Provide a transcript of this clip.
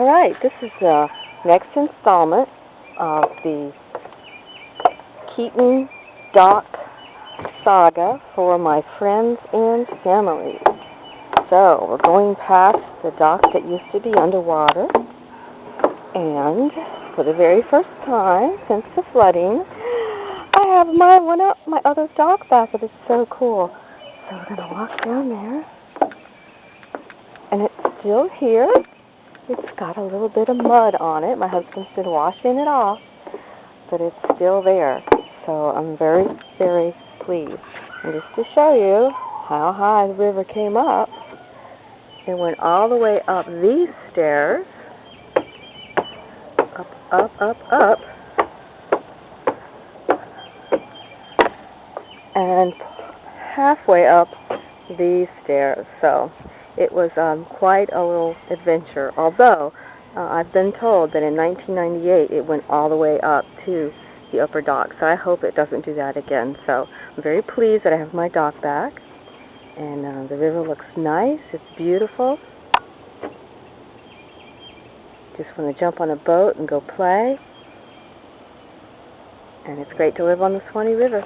Alright, this is the next installment of the Keaton Dock saga for my friends and family. So, we're going past the dock that used to be underwater, and for the very first time since the flooding, I have my other dock back. It is so cool. So we're going to walk down there, and it's still here. It's got a little bit of mud on it. My husband's been washing it off, but it's still there. So I'm very, very pleased. And just to show you how high the river came up, it went all the way up these stairs, up, and halfway up these stairs. So it was quite a little adventure, although I've been told that in 1998 it went all the way up to the upper dock, so I hope it doesn't do that again. So I'm very pleased that I have my dock back, and the river looks nice. It's beautiful. Just want to jump on a boat and go play, and it's great to live on the Swanee River.